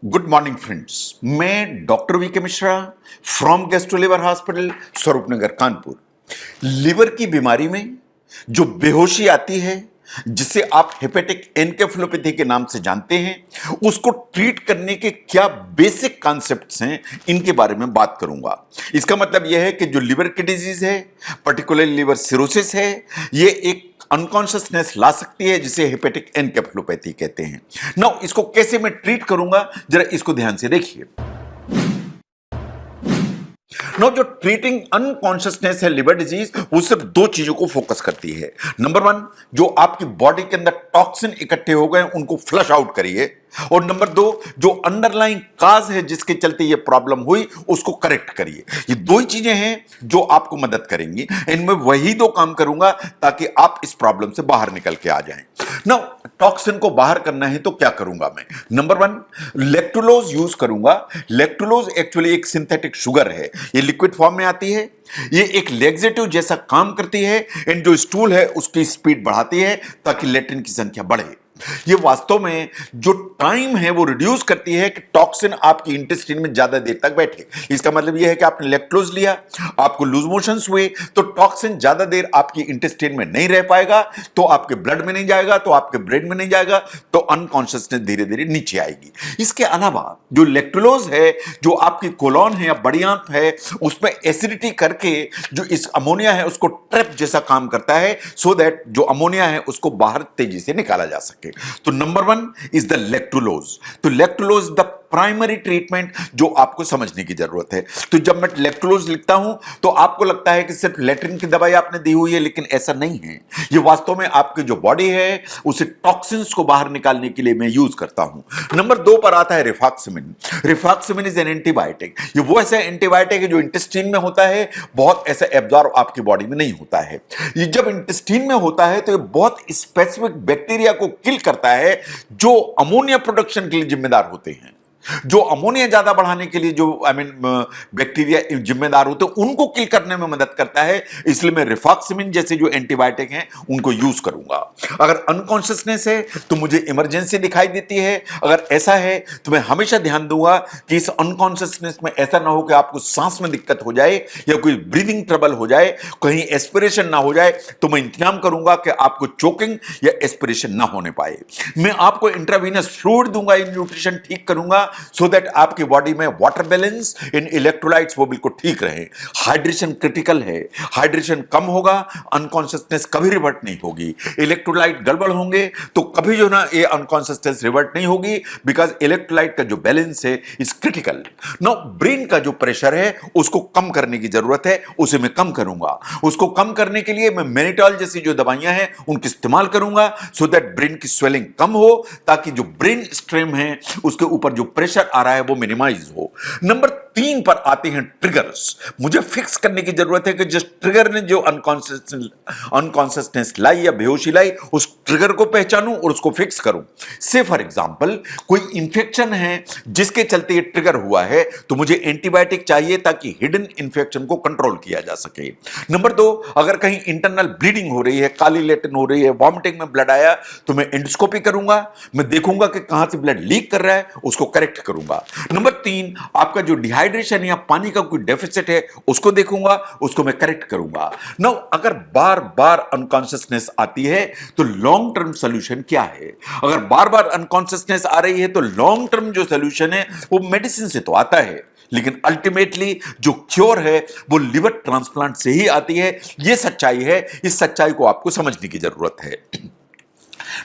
Good morning friends, मैं doctor V K Mishra from gastro liver hospital Swaroopnagar Kanpur. Liver की बीमारी में जो बेहोशी आती है, जिसे आप हेपेटिक एनकेफेलोपैथी के नाम से जानते हैं, उसको ट्रीट करने के क्या बेसिक कॉन्सेप्ट्स हैं, इनके बारे में बात करूंगा। इसका मतलब यह है कि जो लिवर की डिजीज है, पर्टिकुलरली लिवर सिरोसिस है, ये एक अनकॉन्शियसनेस ला सकती है जिसे हेपेटिक एनकेफेलोपैथी कहते हैं। नाउ इसको कैसे मैं ट्रीट करूंगा, जरा इसको ध्यान से देखिए। नो, जो ट्रीटिंग अनकॉन्शियसनेस है लिवर डिजीज, वो सिर्फ दो चीजों को फोकस करती है। नंबर वन, जो आपकी बॉडी के अंदर टॉक्सिन इकट्ठे हो गए उनको फ्लश आउट करिए, और नंबर दो, जो अंडरलाइंग काज है जिसके चलते ये प्रॉब्लम हुई, उसको करेक्ट करिए। ये दो ही चीजें हैं जो आपको मदद करेंगी। इनमें वही दो काम करूंगा ताकि आप इस प्रॉब्लम से बाहर निकल के आ जाएं। नाउ, टॉक्सिन को बाहर करना है तो क्या करूंगा मैं? नंबर वन, लेक्टुलोज यूज करूंगा। लेक्टुलोज एक्चुअली एक सिंथेटिक शुगर है, ये लिक्विड फॉर्म में आती है। ये एक लेक्सेटिव जैसा काम करती है, एंड जो स्टूल है उसकी स्पीड बढ़ाती है ताकि लेट्रिन की संख्या बढ़े। ये वास्तव में जो टाइम है वो रिड्यूस करती है कि टॉक्सिन आपकी इंटेस्टाइन में ज्यादा देर तक बैठे। इसका मतलब यह है कि आपने लेक्टोज लिया, आपको लूज मोशंस हुए, तो टॉक्सिन ज्यादा देर आपकी इंटेस्टाइन में नहीं रह पाएगा, तो आपके ब्लड में नहीं जाएगा, तो आपके ब्रेन में नहीं जाएगा, तो अनकॉन्शियसनेस धीरे धीरे नीचे आएगी। इसके अलावा जो लेक्टुलोज है, जो आपकी कोलॉन है या बड़ी आंत है, उसमें एसिडिटी करके जो इस अमोनिया है उसको ट्रैप जैसा काम करता है, सो दैट जो अमोनिया है उसको बाहर तेजी से निकाला जा सके। तो नंबर वन इज द लेक्टुलोज। तो लेक्टुलोज द प्राइमरी ट्रीटमेंट जो आपको समझने की जरूरत है। तो जब मैं लेक्टुलोज लिखता हूं तो आपको लगता है कि सिर्फ लेट्रिन की दवाई आपने दी हुई है, लेकिन ऐसा नहीं है। ये वास्तव में आपकी जो बॉडी है उसे टॉक्सिन्स को बाहर निकालने के लिए मैं यूज करता हूं। नंबर दो पर आता है रिफॉक्सिमिन। रिफॉक्सिमिन इज एन एंटीबायोटिक। ये वो ऐसा एंटीबायोटिक है जो इंटेस्टाइन में होता है, बहुत ऐसा एब्जॉर्ब आपकी बॉडी में नहीं होता है। ये जब इंटेस्टाइन में होता है तो ये बहुत स्पेसिफिक बैक्टीरिया को किल करता है जो अमोनिया प्रोडक्शन के लिए जिम्मेदार होते हैं। जो अमोनिया ज्यादा बढ़ाने के लिए जो बैक्टीरिया जिम्मेदार होते हैं, उनको किल करने में मदद करता है। इसलिए मैं रिफॉक्सिमिन जैसे जो एंटीबायोटिक हैं उनको यूज करूंगा। अगर अनकॉन्शियसनेस है तो मुझे इमरजेंसी दिखाई देती है। अगर ऐसा है तो मैं हमेशा ध्यान दूंगा कि इस अनकॉन्शियसनेस में ऐसा ना हो कि आपको सांस में दिक्कत हो जाए या कोई ब्रीदिंग ट्रबल हो जाए, कहीं एस्पिरेशन ना हो जाए, तो मैं इंतजाम करूंगा कि आपको चोकिंग या एस्पिरेशन ना होने पाए। मैं आपको इंट्रावीनस फ्लूइड दूंगा, न्यूट्रिशन ठीक करूंगा, सो दैट आपकी बॉडी में वाटर बैलेंस इन इलेक्ट्रोलाइट्स वो बिल्कुल ठीक रहे। हाइड्रेशन क्रिटिकल है, हाइड्रेशन कम होगा, अनकॉन्शियसनेस कभी रिवर्ट नहीं होगी। इलेक्ट्रोलाइट गड़बड़ होंगे तो कभी जो ना ये अनकॉन्शियसनेस रिवर्ट नहीं होगी, बिकॉज इलेक्ट्रोलाइट का जो बैलेंस है इज क्रिटिकल। नो, ब्रेन का जो प्रेशर है उसको कम करने की जरूरत है, उसे मैं कम करूंगा। उसको कम करने के लिए मैं मेनिटॉल जैसी जो दवाइयां हैं उनका इस्तेमाल करूंगा, सो दैट ब्रेन की स्वेलिंग कम हो, ताकि जो ब्रेन स्ट्रेम है उसके ऊपर जो प्रेशर आ रहा है वो मिनिमाइज हो। नंबर तीन पर आते हैं ट्रिगर्स। मुझे फिक्स करने की जरूरत है कि जिस ट्रिगर ने जो अनकॉन्शियसनेस लाई या बेहोशी लाई, उस ट्रिगर को पहचानूं और उसको फिक्स करूं। से फॉर एग्जांपल कोई इंफेक्शन है जिसके चलते ये ट्रिगर हुआ है, तो मुझे एंटीबायोटिक चाहिए ताकि हिडन इंफेक्शन को कंट्रोल किया जा सके। नंबर दो, अगर कहीं इंटरनल ब्लीडिंग हो रही है, काली लेटन हो रही है, वॉमिटिंग में ब्लड आया, तो मैं एंडोस्कोपी करूंगा। मैं देखूंगा कि कहां से ब्लड लीक कर रहा है, उसको करेक्ट करूंगा। नंबर तीन, आपका जो डिहाइड्रेशन या पानी का कोई डेफिसिट है उसको देखूंगा, उसको मैं करेक्ट करूंगा। नाउ, अगर बार बार अनकॉन्शियसनेस आती है तो लॉन्ग टर्म सॉल्यूशन क्या है? अगर बार बार अनकॉन्शियसनेस आ रही है तो लॉन्ग टर्म जो सॉल्यूशन है वो मेडिसिन से तो आता है, लेकिन अल्टीमेटली जो क्योर है वो लिवर ट्रांसप्लांट से ही आती है। यह सच्चाई है, इस सच्चाई को आपको समझने की जरूरत है।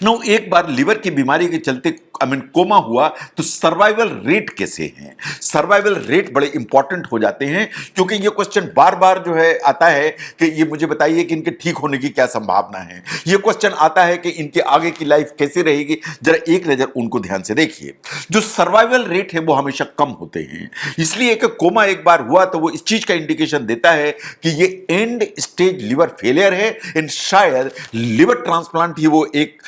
नो, एक बार लिवर की बीमारी के चलते कोमा हुआ तो सर्वाइवल रेट कैसे हैं? सर्वाइवल रेट बड़े इंपॉर्टेंट हो जाते हैं, क्योंकि ये क्वेश्चन बार बार जो है आता है कि ये मुझे बताइए कि इनके ठीक होने की क्या संभावना है। ये क्वेश्चन आता है कि इनके आगे की लाइफ कैसी रहेगी। जरा एक नजर उनको ध्यान से देखिए। जो सर्वाइवल रेट है वो हमेशा कम होते हैं, इसलिए कि कोमा एक बार हुआ तो वो इस चीज का इंडिकेशन देता है कि ये एंड स्टेज लिवर फेलियर है, एंड शायद लिवर ट्रांसप्लांट ही वो एक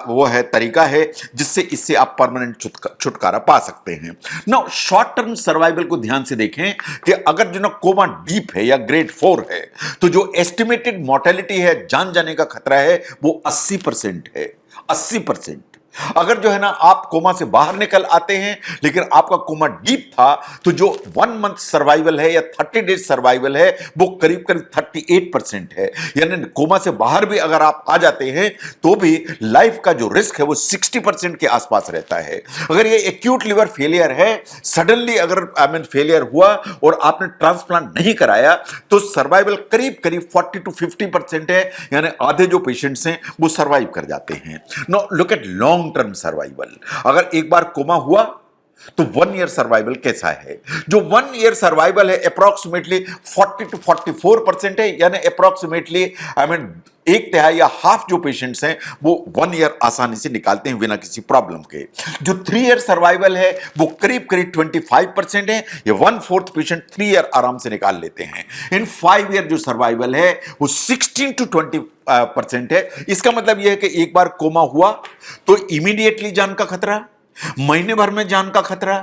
वो है तरीका है जिससे इससे आप परमानेंट छुटकारा पा सकते हैं। ना, शॉर्ट टर्म सर्वाइवल को ध्यान से देखें कि अगर जो ना कोमा डीप है या ग्रेड 4 है, तो जो एस्टिमेटेड मोर्टेलिटी है, जान जाने का खतरा है, वो 80% है। 80%। अगर जो है ना आप कोमा से बाहर निकल आते हैं लेकिन आपका कोमा डीप था, तो जो 1 मंथ सर्वाइवल है या 30 डेज सर्वाइवल है वो करीब करीब 38% है। यानी कोमा से बाहर भी अगर आप आ जाते हैं तो भी लाइफ का जो रिस्क है वो 60% के आसपास रहता है। अगर ये एक्यूट लिवर फेलियर है, सडनली अगर फेलियर हुआ और आपने ट्रांसप्लांट नहीं कराया, तो सर्वाइवल करीब करीब 40 to 50% है, यानी आधे जो पेशेंट्स हैं वो सर्वाइव कर जाते हैं। No look at long term survival. अगर एक बार कोमा हुआ तो 1 ईयर सर्वाइवल कैसा है? जो 1 ईयर सर्वाइवल है अप्रोक्सीमेटली 40 to 44% है, यानी अप्रोक्सीमेटली एक तिहाई या हाफ जो पेशेंट्स हैं वो 1 ईयर आसानी से निकालते हैं बिना किसी प्रॉब्लम के। जो 3 ईयर सर्वाइवल है वो करीब करीब 25% है, या 1/4 पेशेंट 3 ईयर आराम से निकाल लेते हैं। इन 5 ईयर जो सर्वाइवल है वो 16 to 20% है। इसका मतलब यह है कि एक बार कोमा हुआ तो इमीडिएटली जान का खतरा, महीने भर में जान का खतरा,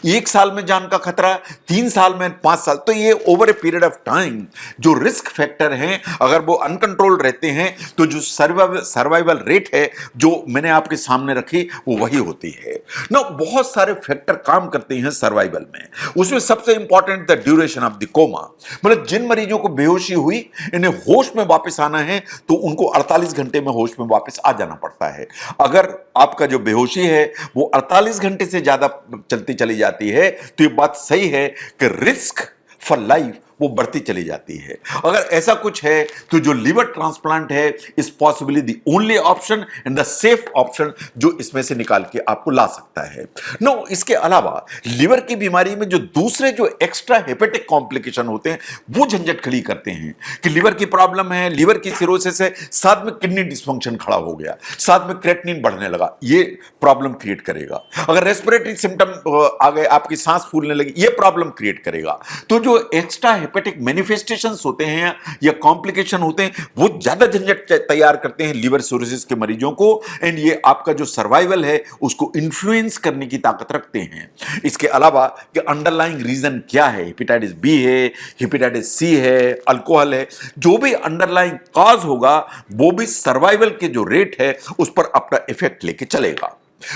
1 साल में जान का खतरा, 3 साल में, 5 साल, तो ये over a period of time जो रिस्क फैक्टर हैं अगर वो अनकंट्रोल रहते हैं तो जो सर्वाइवल रेट है जो मैंने आपके सामने रखी वो वही होती है ना। बहुत सारे फैक्टर काम करते हैं सर्वाइवल में, उसमें सबसे important the duration of the coma. मतलब जिन मरीजों को बेहोशी हुई इन्हें होश में वापस आना है तो उनको 48 घंटे में होश में वापस आ जाना पड़ता है। अगर आपका जो बेहोशी है वो 48 घंटे से ज्यादा चलती चली जाती है तो ये बात सही है कि रिस्क फॉर लाइफ वो बढ़ती चली जाती है। अगर ऐसा कुछ है तो जो लिवर ट्रांसप्लांट है is possibly the only option and the safe option जो इसमें से निकाल के आपको ला सकता है। नो, इसके अलावा लिवर की बीमारी में जो दूसरे जो एक्स्ट्रा हेपेटिक कॉम्प्लिकेशन होते हैं वो झंझट खड़ी करते हैं कि लिवर की प्रॉब्लम है, लिवर की सिरोसिस है, साथ में किडनी डिस्फंक्शन खड़ा हो गया, साथ में क्रेटिनिन बढ़ने लगा, ये प्रॉब्लम क्रिएट करेगा। अगर रेस्पिरेटरी सिम्टम आ गए, आपकी सांस फूलने लगी, ये प्रॉब्लम क्रिएट करेगा। तो जो एक्स्ट्रा हेपेटिक मैनिफेस्टेशंस होते हैं या कॉम्प्लिकेशन होते हैं वो ज्यादा झंझट तैयार करते हैं लिवर सिरोसिस के मरीजों को, एंड ये आपका जो सर्वाइवल है उसको इन्फ्लुएंस करने की ताकत रखते हैं। इसके अलावा कि अंडरलाइंग रीजन क्या है, हेपेटाइटिस बी है, हेपेटाइटिस सी है, अल्कोहल है, जो भी अंडरलाइंग कॉज होगा वो भी सर्वाइवल के जो रेट है उस पर अपना इफेक्ट लेके चलेगा।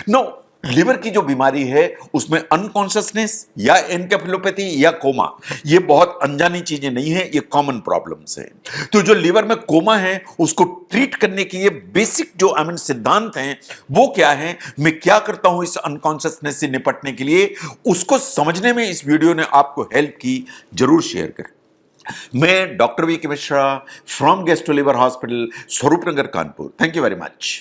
नो, लिवर की जो बीमारी है उसमें अनकॉन्शियसनेस या एन्केफेलोपैथी या कोमा ये बहुत अनजानी चीजें नहीं है, ये कॉमन प्रॉब्लम्स हैं। तो जो लिवर में कोमा है उसको ट्रीट करने के ये बेसिक जो सिद्धांत हैं वो क्या है, मैं क्या करता हूं इस अनकॉन्शियसनेस से निपटने के लिए, उसको समझने में इस वीडियो ने आपको हेल्प की। जरूर शेयर करें। मैं doctor V K Mishra from gastro liver hospital, Swaroop Nagar, Kanpur. Thank you very much.